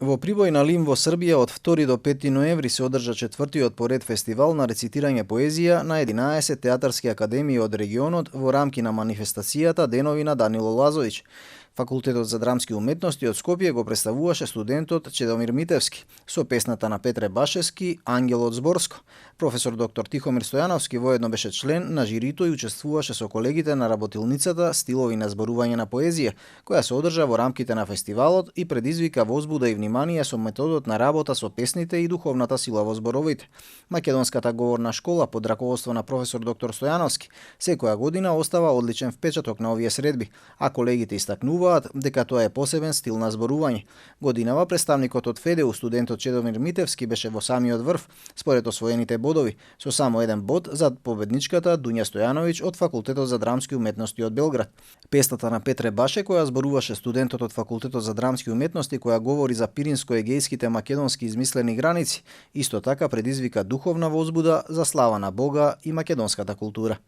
Во Прибој на Лим во Србија од 2 до 5 ноември се одржа четвртиот поред фестивал на рецитирање поезија на 11 театарски академии од регионот во рамки на манифестацијата Денови на Данило Лазовиќ. Факултетот за драмски уметности од Скопје го представуваше студентот Чедомир Митевски со песната на Петре Башевски "Ангел од Зборско". Професор доктор Тихомир Стојановски воедно беше член на жирито и учествуваше со колегите на работилницата "Стилови на зборување на поезија", која се одржа во рамките на фестивалот и предизвика возбуда и внимание со методот на работа со песните и духовната сила во зборовите. Македонската говорна школа под раководство на професор доктор Стојановски секоја година остава одличен впечаток на овие средби, а колегите истакнуваат дека тоа е посебен стил на зборување. Годинава представникот од ФЕДЕУ, студентот Чедомир Митевски, беше во самиот врв според освоените бодови, со само 1 бод зад победничката Дуња Стојановиќ од Факултетот за драмски уметности од Белград. Песната на Петре Баше, која зборуваше студентот од Факултетот за драмски уметности, која говори за пиринско-егејските македонски измислени граници, исто така предизвика духовна возбуда за слава на Бога и македонската култура.